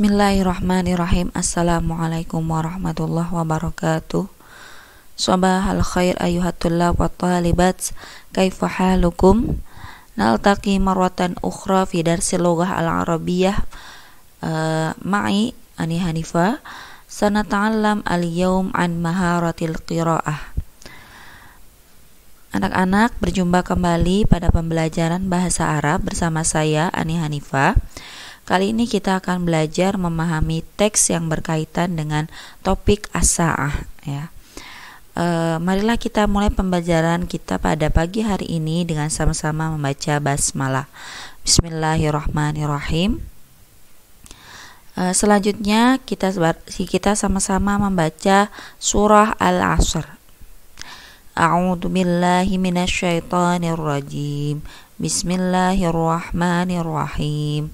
Bismillahirrahmanirrahim. Assalamualaikum warahmatullahi wabarakatuh. Sabahal khair ayuhat tullab wa talibat. Kaifa halukum? Naltaqi marwatan ukhra fi darsil lughah al-arabiyyah ma'i Ani Hanifah. Sanata'allam al-yawm an maharatil qira'ah. Anak-anak, berjumpa kembali pada pembelajaran bahasa Arab bersama saya Ani Hanifah. Kali ini kita akan belajar memahami teks yang berkaitan dengan topik as-sa'ah ya. Marilah kita mulai pembelajaran kita pada pagi hari ini dengan sama-sama membaca basmalah. Bismillahirrahmanirrahim. Selanjutnya kita sama-sama membaca surah Al-Asr. A'udzu billahi minasyaitonir rajim. Bismillahirrahmanirrahim.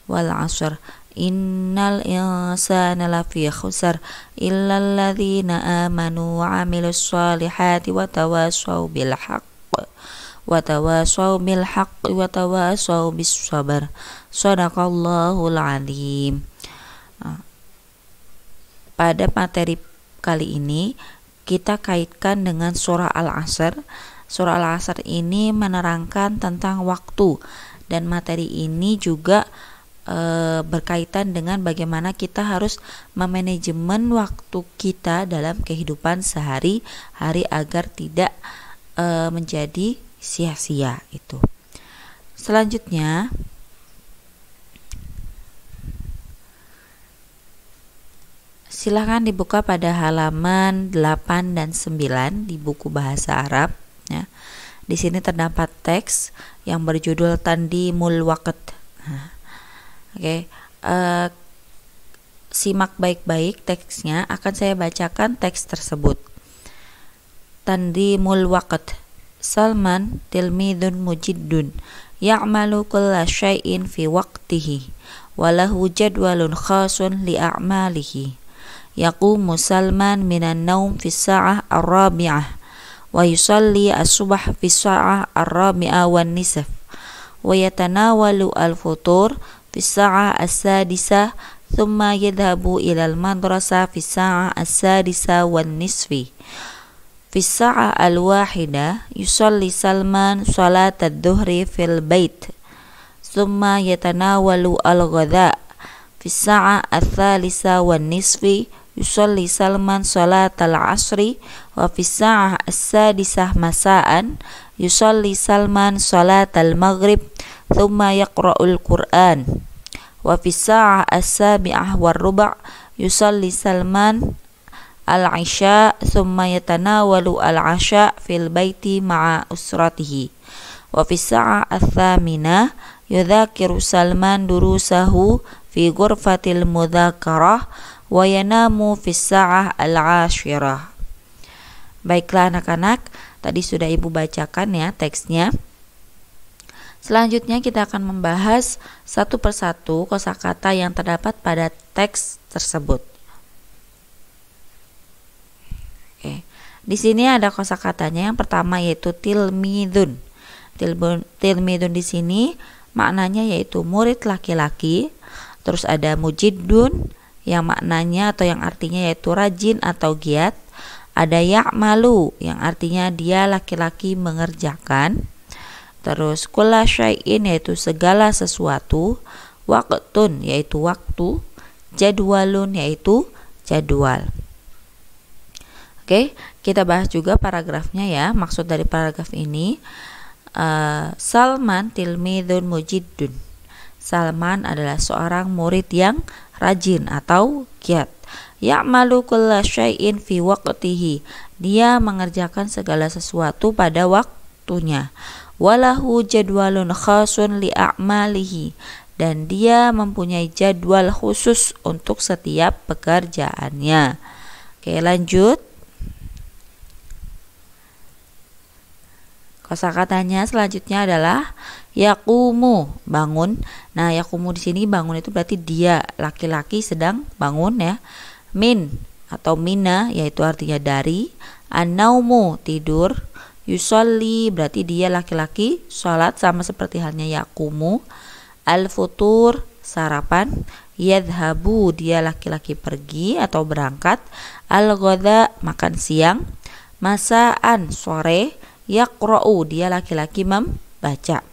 Wal 'asr innal insana lafi khusr illal ladzina amanu wa 'amilus solihati wa tawassaw bil haqqi wa tawassaw bis sabr. Shadaqallahul 'alim. Pada materi kali ini kita kaitkan dengan surah Al-Asr. Surah Al-Asr ini menerangkan tentang waktu, dan materi ini juga berkaitan dengan bagaimana kita harus memanajemen waktu kita dalam kehidupan sehari-hari agar tidak menjadi sia-sia itu. Selanjutnya silakan dibuka pada halaman 8 dan 9 di buku bahasa Arab ya. Di sini terdapat teks yang berjudul Tandimul Waqt. Oke, simak baik-baik teksnya, akan saya bacakan teks tersebut. Tandimul Waqt. Salman tilmidun mujiddun ya'malu kulla syai'in fi waqtihi walahu jadwalun khasun li a'malihi. Yaqumu Salman minan naum fi sa'ah ar-rabi'ah wa yusalli as-subh fi sa'ah ar-rabi'ah wan nisf wa yatanawalu al-futur fi sa'ah as-sadisah thumma yadhhabu ila al-madrasah fi sa'ah as-sadisah wan nisfi. Fi sa'ah al-wahidah yusalli Salman salat ad-dhuhri fil bait thumma yatanawalu al-ghadha. Fi sa'ah al-thalisah wan nisfi yusalli Salman salat al-asri wa fi sa'ah as-sadisah masa'an yusalli Salman salat al-maghrib thumma yaqra'ul Qur'an wa fi sa'ah as-sabi'ah war ruba' yusalli Salman al-isha thumma yatanawalu al-asha fil baiti ma'a usratihi wa fi sa'ah as-thaminah yudhakiru Salman durusahu fi ghurfatil mudzakarah wa yanamu fis sa'ah al-ashirah. Baiklah anak-anak, tadi sudah Ibu bacakan ya teksnya. Selanjutnya kita akan membahas satu persatu kosakata yang terdapat pada teks tersebut. Oke. Di sini ada kosakatanya. Yang pertama yaitu tilmidun. Tilmidun di sini maknanya yaitu murid laki-laki. Terus ada mujiddun yang maknanya atau yang artinya yaitu rajin atau giat. Ada ya'malu yang artinya dia laki-laki mengerjakan. Terus kulla syai'in yaitu segala sesuatu. Waqtun yaitu waktu. Jadwalun yaitu jadwal. Oke, kita bahas juga paragrafnya ya. Maksud dari paragraf ini, Salman tilmidun mujiddun. Salman adalah seorang murid yang rajin atau giat. Ya'malu kulla syai'in fi waqtihi. Dia mengerjakan segala sesuatu pada waktunya. Walahu jadwalun khasun li a'malihi. Dan dia mempunyai jadwal khusus untuk setiap pekerjaannya. Oke, lanjut. Kosakatanya selanjutnya adalah yaqumu, bangun. Nah, yaqumu di sini bangun itu berarti dia laki-laki sedang bangun ya. Min atau mina yaitu artinya dari. An-naumu tidur. Yusolli berarti dia laki-laki salat sama seperti halnya yaqumu. Al-futur sarapan. Yadhabu, dia laki-laki pergi atau berangkat. Al-ghada, makan siang. Masaan, sore. Yaqra'u, dia laki-laki membaca.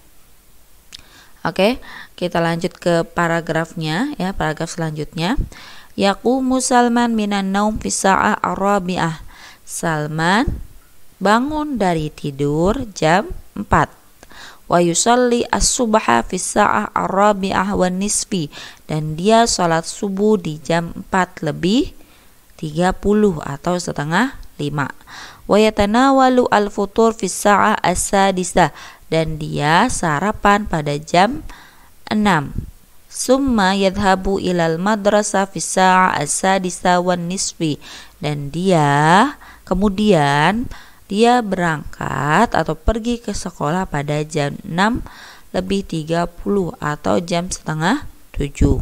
Oke, kita lanjut ke paragrafnya ya, paragraf selanjutnya. Yaqumu Salman minan naum fi sa'ah ar-rabi'ah. Salman bangun dari tidur jam 4. Wa yusalli as-subha fi sa'ah ar-rabi'ah wan nisfi, dan dia salat subuh di jam 4 lebih 30 atau setengah 5. Wa yatanawalu al-futur fi sa'ah as-sadisah, dan dia sarapan pada jam 6. Summa yadhabu ilal madrasah fi sa'ah as-sadisah wan nisfi, dan dia kemudian dia berangkat atau pergi ke sekolah pada jam 6 lebih 30 atau jam setengah 7.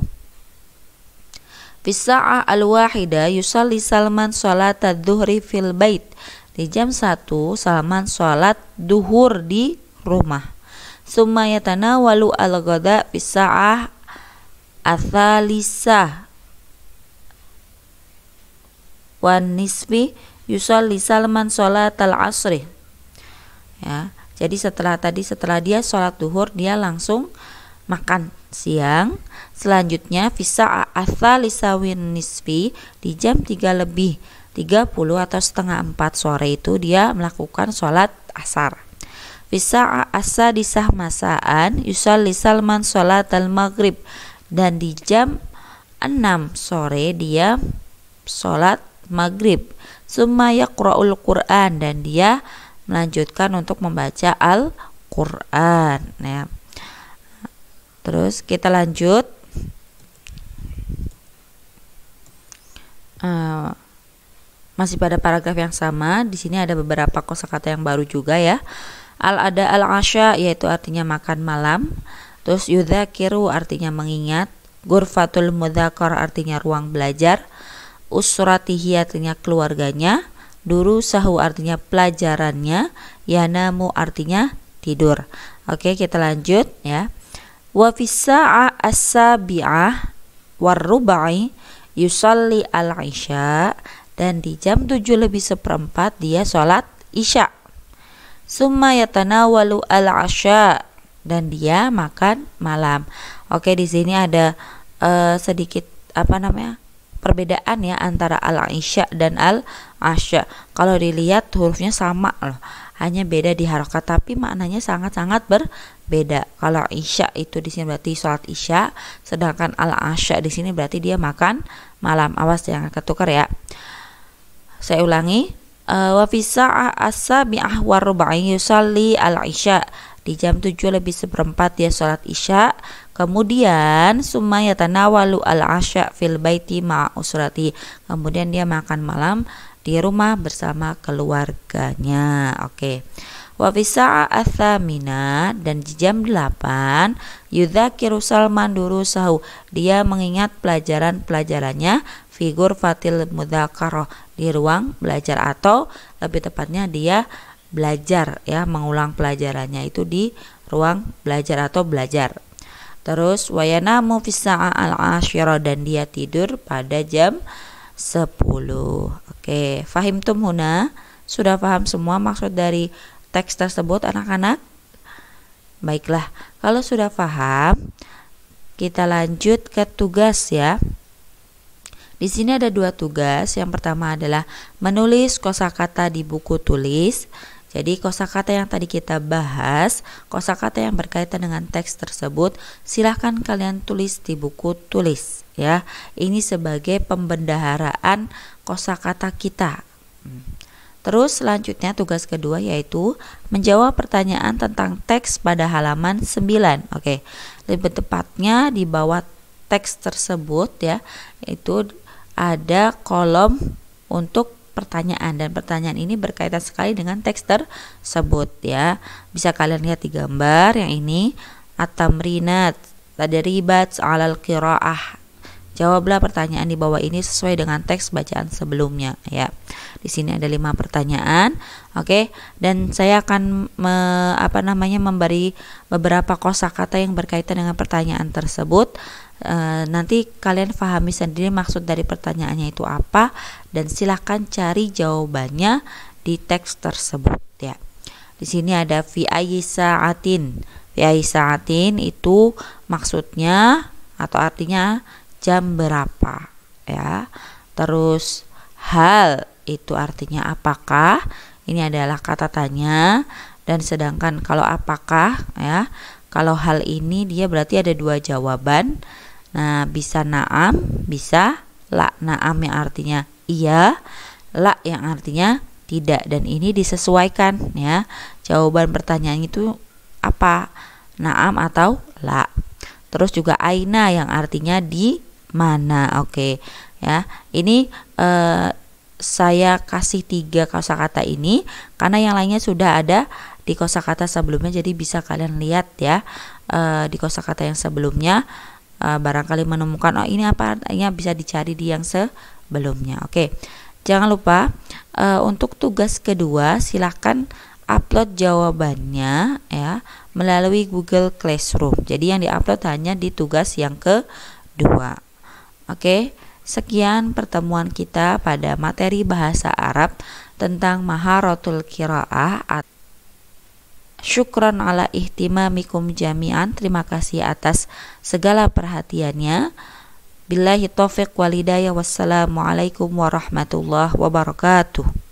Fi sa'ah al-wahida yusalli Salman salat adh-dhuhri fil bait. Di jam 1 Salman salat duhur di rumah. Summa yatanawalu al-ghada fi sa'ah athalisah wan nisfi yusalli Salman sholat al-asri. Ya, jadi setelah dia sholat duhur, dia langsung makan siang. Selanjutnya fisa athalisah wan nisfi, di jam 3 lebih 30 atau setengah 4 sore itu dia melakukan sholat asar. Fisa as-sadisah masaan yusalli Salman sholat al-maghrib, dan di jam 6 sore dia sholat maghrib. Summa yaqra'ul Qur'an, dan dia melanjutkan untuk membaca Al-Qur'an ya. Terus kita lanjut. Masih pada paragraf yang sama. Di sini ada beberapa kosakata yang baru juga ya. Al-ada al-asya, yaitu artinya makan malam. Terus yudzakiru, artinya mengingat. Ghurfatul mudzakar, artinya ruang belajar. Usratihi, artinya keluarganya. Durusahu, artinya pelajarannya. Yanamu, artinya tidur. Oke, kita lanjut ya. Wa fis-sa'a as-sabi'ah war-rubai yusalli al-isya, dan di jam 7 lebih seperempat dia sholat isya. Summa yatanawalu al-asya, dan dia makan malam. Oke, di sini ada sedikit perbedaan ya antara al-isya dan al-asya. Kalau dilihat hurufnya sama loh, hanya beda di harokat, tapi maknanya sangat-sangat berbeda. Kalau isya itu di sini berarti sholat isya, sedangkan al-asya di sini berarti dia makan malam. Awas jangan ketukar ya. Saya ulangi. Wa fi sa'ah as-sabi'ah wa ruba'i yusalli al-isya, di jam 7 lebih seperempat dia sholat isya. Kemudian summa yatanawalu al-asya fil baiti ma'a usrati, kemudian dia makan malam di rumah bersama keluarganya. Oke. Wa fi sa'ah ats-tsamina, dan di jam 8 yudzakiru Salman durusahu, dia mengingat pelajaran-pelajarannya fi ghurfatil mudzakarah, di ruang belajar, atau lebih tepatnya dia belajar ya, mengulang pelajarannya itu di ruang belajar atau belajar. Terus wayanamu fis sa'ah al-asyirah, dan dia tidur pada jam 10. Oke, fahimtum huna? Sudah paham semua maksud dari teks tersebut anak-anak? Baiklah, kalau sudah paham, kita lanjut ke tugas ya. Di sini ada 2 tugas. Yang pertama adalah menulis kosakata di buku tulis. Jadi kosakata yang tadi kita bahas, kosakata yang berkaitan dengan teks tersebut, silahkan kalian tulis di buku tulis ya. Ini sebagai pembendaharaan kosakata kita. Terus selanjutnya tugas kedua yaitu menjawab pertanyaan tentang teks pada halaman 9. Oke, lebih tepatnya di bawah teks tersebut ya, yaitu ada kolom untuk pertanyaan, dan pertanyaan ini berkaitan sekali dengan teks tersebut ya. Bisa kalian lihat di gambar yang ini, at-tamrinat tadribat 'alal qiraah. Jawablah pertanyaan di bawah ini sesuai dengan teks bacaan sebelumnya ya. Di sini ada 5 pertanyaan. Oke, dan saya akan memberi beberapa kosakata yang berkaitan dengan pertanyaan tersebut. Nanti kalian pahami sendiri maksud dari pertanyaannya itu apa, dan silahkan cari jawabannya di teks tersebut ya. Di sini ada fi ayyi sa'atin. Fi ayyi sa'atin itu maksudnya atau artinya jam berapa ya. Terus hal itu artinya apakah, ini adalah kata tanya. Dan sedangkan kalau apakah ya, kalau hal ini dia berarti ada dua jawaban. Nah, bisa na'am, bisa la. Na'am yang artinya iya, la yang artinya tidak, dan ini disesuaikan ya. Jawaban pertanyaan itu apa? Na'am atau la. Terus juga aina yang artinya di mana. Oke ya. Ini saya kasih 3 kosakata ini karena yang lainnya sudah ada di kosakata sebelumnya, jadi bisa kalian lihat ya di kosakata yang sebelumnya, barangkali menemukan oh ini apa artinya, bisa dicari di yang sebelumnya. Oke, jangan lupa untuk tugas kedua silahkan upload jawabannya ya melalui Google Classroom. Jadi yang diupload hanya di tugas yang kedua. Oke, sekian pertemuan kita pada materi bahasa Arab tentang maharatul qiraah. Syukran ala ihtimamikum jami'an. Terima kasih atas segala perhatiannya. Billahi taufiq walhidayah. Wassalamualaikum warahmatullahi wabarakatuh.